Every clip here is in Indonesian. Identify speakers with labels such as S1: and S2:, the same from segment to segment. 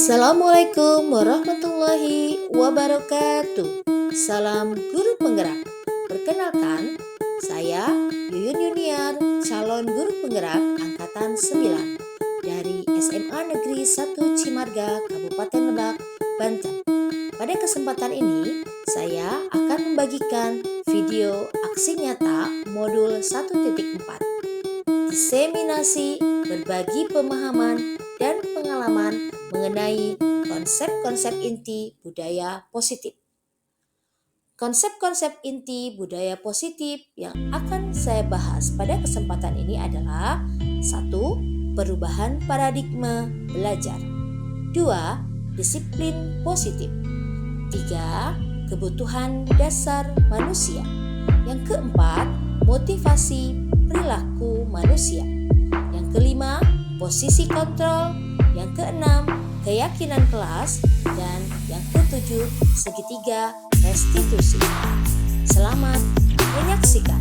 S1: Assalamualaikum warahmatullahi wabarakatuh. Salam guru penggerak. Perkenalkan, saya Yuyun Yuniar, calon guru penggerak angkatan 9 dari SMA Negeri 1 Cimarga, Kabupaten Lebak, Banten. Pada kesempatan ini, saya akan membagikan video aksi nyata modul 1.4. Diseminasi berbagi pemahaman dan pengalaman mengenai konsep-konsep inti budaya positif. Konsep-konsep inti budaya positif yang akan saya bahas pada kesempatan ini adalah 1. Perubahan paradigma belajar. 2. Disiplin positif. 3. Kebutuhan dasar manusia. Yang keempat, motivasi perilaku manusia. Yang kelima, posisi kontrol. Yang keenam, keyakinan kelas. Dan yang ketujuh, segitiga restitusi. Selamat menyaksikan.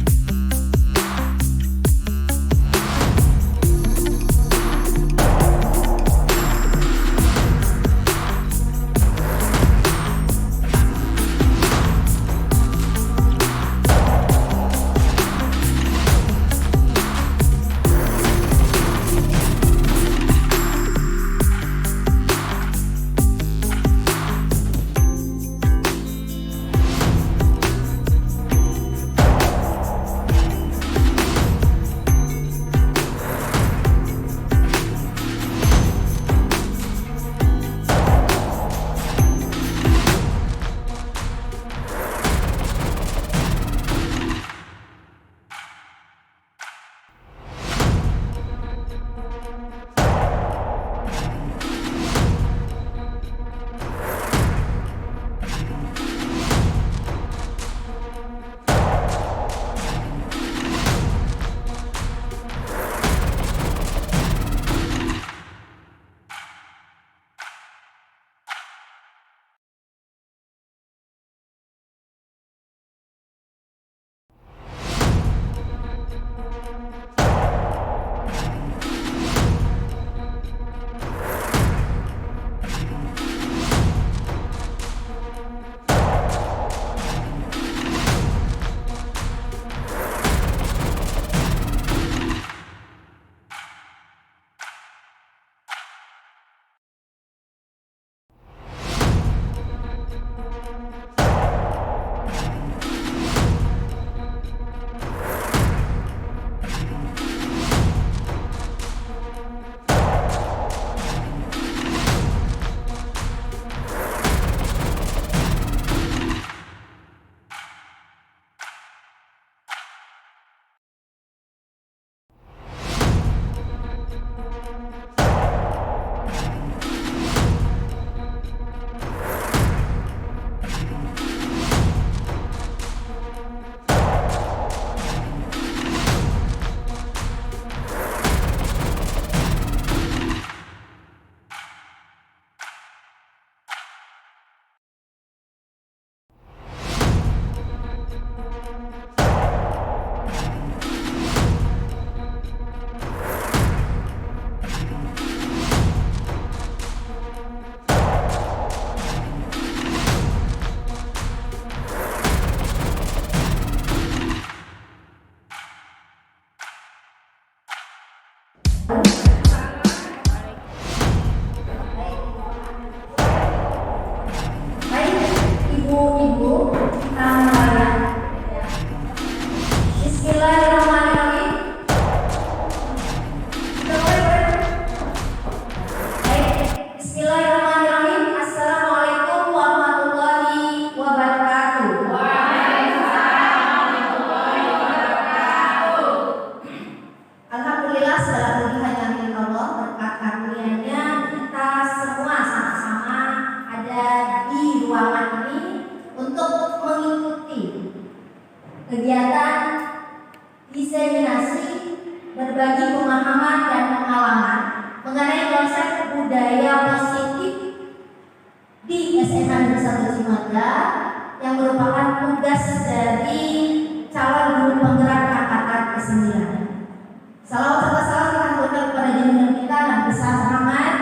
S2: Kegiatan diseminasi berbagi pemahaman dan pengalaman mengenai konsep budaya positif di SMA Negeri 1 Cimarga yang merupakan tugas dari calon guru penggerak angkatan ke-9. Salam serta salam kita haturkan kepada junjungan kita dan besar semangat.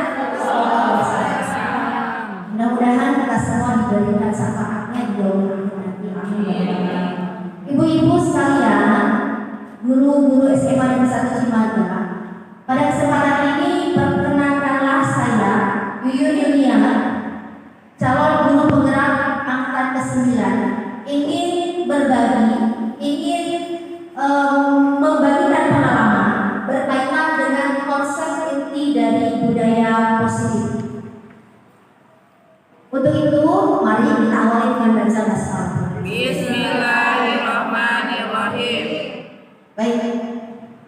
S2: Untuk itu, mari kita awali dengan baca basmalah.
S3: Bismillahirrahmanirrahim.
S2: Baik,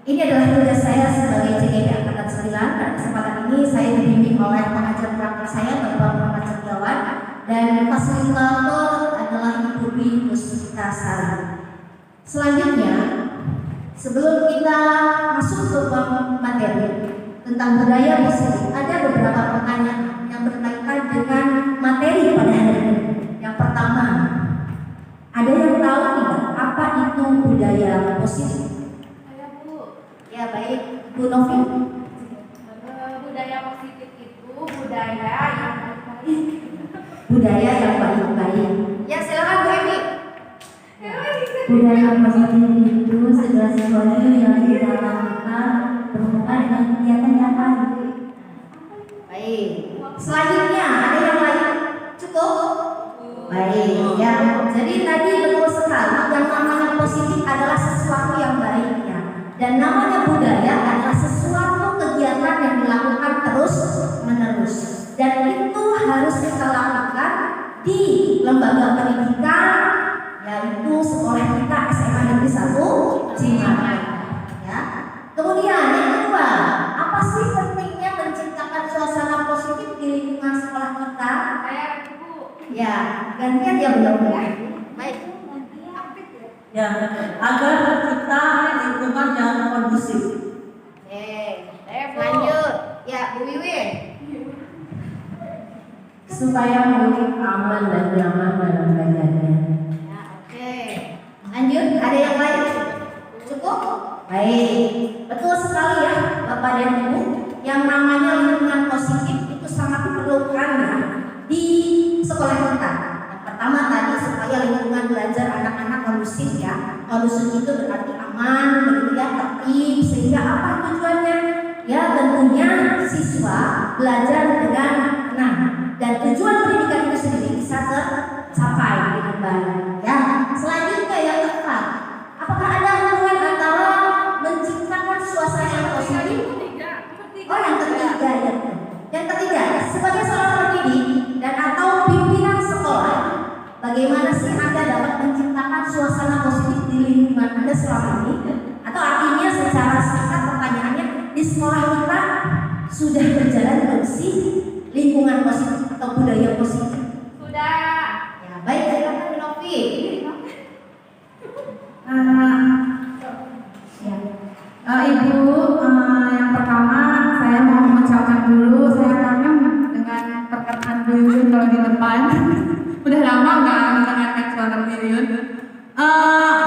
S2: ini adalah tugas saya sebagai CGP Angkatan 9. Pada kesempatan ini saya dibimbing oleh pengajar praktek saya Bapak Muhammad Setiawan dan fasilitator adalah Ibu Dwi Puspita Sari. Selanjutnya, sebelum kita masuk ke materi tentang budaya positif, ada beberapa pertanyaan yang berkaitan dengan materi pada hari ini. Yang pertama, ada yang tahu tidak apa itu budaya positif? Ya baik, Bu Novi.
S3: Budaya positif itu budaya yang
S2: Budaya yang baik-baik. Ya silakan Bu Emi.
S4: Budaya positif itu segala sesuatu yang kita lakukan berhubungan dengan kegiatan yang baik.
S2: Baik. Selanjutnya ada yang lain? Cukup? Baik. Ya. Jadi tadi betul sekali yang namanya positif adalah sesuatu yang baik ya. Dan namanya budaya adalah sesuatu kegiatan yang dilakukan terus menerus. Dan itu harus kita lakukan di lembaga pendidikan, yaitu sekolah kita SMA Negeri 1 Cimahi. Ya. Kemudian yang kedua, apa sih pentingnya menciptakan suasana positif di lingkungan sekolah kita? Ya, gantian ya belum ya. Baik.
S4: Ya, agar tercipta lingkungan yang kondusif.
S2: Oke, lanjut. Ya, Bu Wiwin.
S4: Supaya murid aman dan nyaman dalam belajarnya.
S2: Ya, oke. Lanjut, ada yang lain? Cukup? Baik, betul sekali ya Bapak dan Ibu. Yang namanya lingkungan positif itu sangat diperlukan ya di sekolah kita. Yang pertama tadi supaya lingkungan belajar anak-anak kondusif ya. Kondusif itu berarti aman, begitu ya, tertib. Sehingga apa tujuannya? Ya tentunya siswa belajar dengan tenang dan tujuan pendidikan itu sendiri bisa tercapai dengan baik. Ya, selanjutnya yang keempat, apakah ada hubungan antara menciptakan suasana yang positif? Oh, yang ketiga ya. Yang ketiga, sebagai seorang pendidik dan atau pimpinan sekolah, bagaimana sih Anda dapat menciptakan suasana positif di lingkungan Anda selama ini? Atau artinya secara singkat pertanyaannya, di sekolah kita sudah berjalan belum sih lingkungan positif atau budaya positif?
S3: sudah.
S2: Ya, baik, silakan Bu Novi.
S5: Ibu, yang pertama saya mau mengucapkan dulu saya kangen dengan perkataan Bu Yuyun kalau di depan. Udah lama nggak mendengarkan suara Bu Yuyun.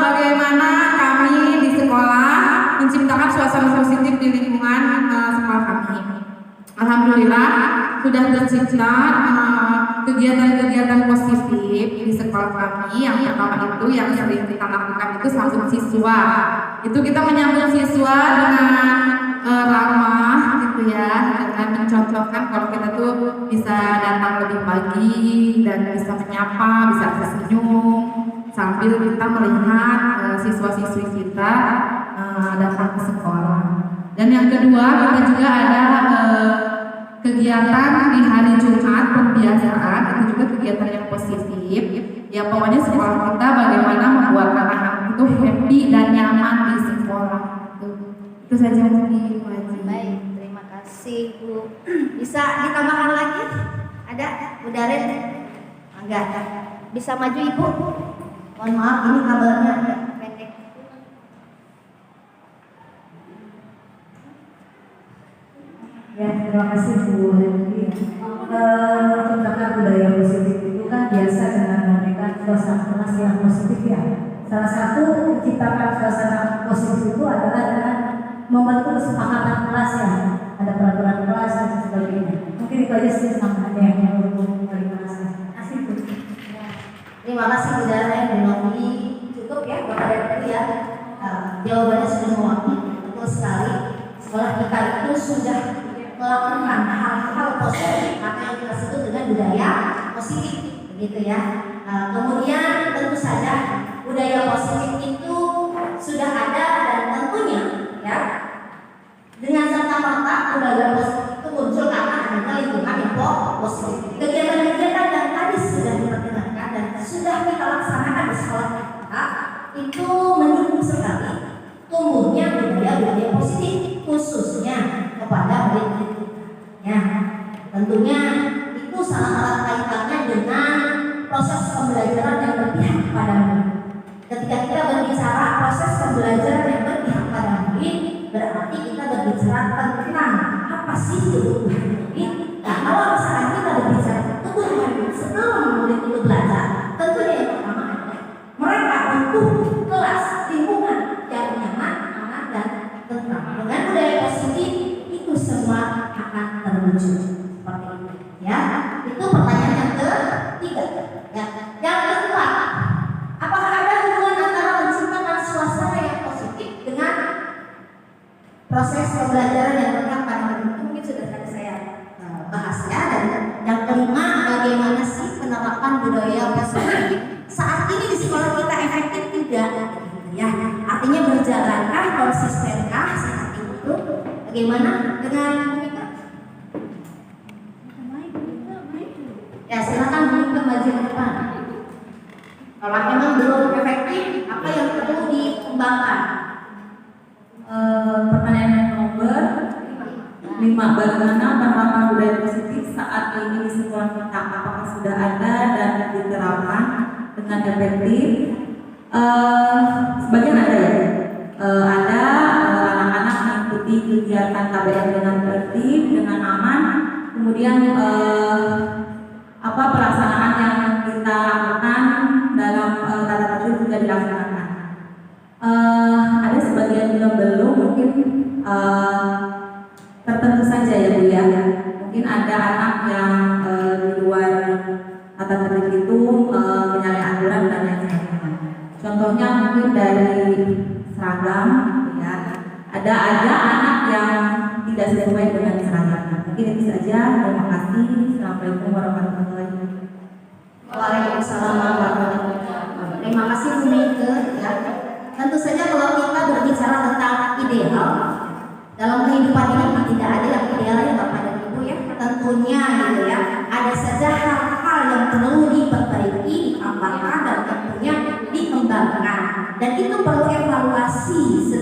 S5: Bagaimana kami di sekolah menciptakan suasana positif di lingkungan sekolah kami. Alhamdulillah sudah tercipta kegiatan-kegiatan positif di sekolah kami. Yang pertama itu yang sering kita lakukan itu sambut siswa. Itu kita menyambut siswa dengan ramah gitu ya, dengan mencontohkan kalau kita tuh bisa datang lebih pagi dan bisa menyapa, bisa tersenyum sambil kita melihat siswa-siswi kita datang ke sekolah. Dan yang kedua kita juga ada kegiatan di hari Jumat pembiasaan, itu juga kegiatan yang positif. Ya pokoknya sekolah kita bagaimana membuat anak-anak itu happy dan nyaman di sekolah. Itu saja mungkin Bu Haji.
S2: Baik, terima kasih Bu. Bisa ditambahkan lagi? Ada Bu Darin? Enggak ada. Bisa maju Ibu? Mohon maaf, ini kabelnya agak pendek.
S4: Ya, terima kasih Bu Hendri. Menciptakan budaya positif itu kan biasa dengan memberikan suasana kelas yang positif ya. Salah satu menciptakan suasana positif itu adalah dengan membentuk kesepakatan kelas ya. Ada peraturan kelas dan sebagainya. Mungkin itu aja sih tambahannya yang perlu. Terima kasih. Asik Bu.
S2: Terima kasih Bu Darin, Bu Novi. Cukup ya Bapak dan Ibu ya. Jawabannya sudah mewakili, betul sekali. Sekolah kita itu sudah melakukan hal-hal positif atau yang kita sebut dengan budaya positif, begitu ya. Kemudian tentu saja budaya positif itu sudah ada dan tentunya ya dengan serta-merta budaya positif itu muncul karena adanya lingkungan yang positif. Kegiatan-kegiatan yang pembelajaran yang berpihak pada murid, berarti kita berbicara tentang apa sih kebutuhan murid. Nah, kalau misalkan kita berbicara kebutuhan murid sebelum murid itu belajar, tentunya yang pertama adalah mereka butuh kelas lingkungan yang nyaman, aman, dan tentram. Dengan budaya positif itu semua akan terwujud seperti itu. Ya, itu pertanyaan yang ketiga. Ya, yang kedua, apakah ada hubungan antara menciptakan suasana yang positif dengan proses pembelajaran yang berkah pada murid? Mungkin sudah tadi saya bahas ya. Dan yang kelima, bagaimana sih penerapan budaya positif saat ini di sekolah kita efektif tidak? Ya, artinya berjalankah, konsistenkah saat itu? Bagaimana dengan Monika? Ya, silakan Monika maju ke depan. Kalau memang belum efektif, apa yang perlu dikembangkan?
S4: Pertanyaan nomor 5, bagaimana penerapan budaya positif saat ini di sekolah kita? Apakah sudah ada dan diterapkan dengan efektif? Sebagian ada ya. Ada anak-anak mengikuti kegiatan KBM dengan tertib, dengan aman. Kemudian pelaksanaan yang kita lakukan dalam tata tertib juga dilaksanakan. Ada sebagian juga belum, mungkin tertentu saja ya Bu ya. Mungkin ada anak yang di luar tata tertib itu menyalahi aturan dan lain sebagainya. Contohnya mungkin dari seragam ya. Ada aja anak yang tidak sesuai dengan seragamnya. Mungkin itu saja. Terima kasih. Assalamualaikum warahmatullahi wabarakatuh.
S2: Waalaikumsalam warahmatullahi wabarakatuh. Terima kasih Bu Meike. Ya. Tentu saja kalau kita berbicara tentang ideal dalam kehidupan ini tidak ada yang ideal ya Bapak dan Ibu ya. Tentunya gitu ya. Ada saja hal-hal yang perlu diperbaiki, ditambahkan dan tentunya dikembangkan. Dan itu perlu evaluasi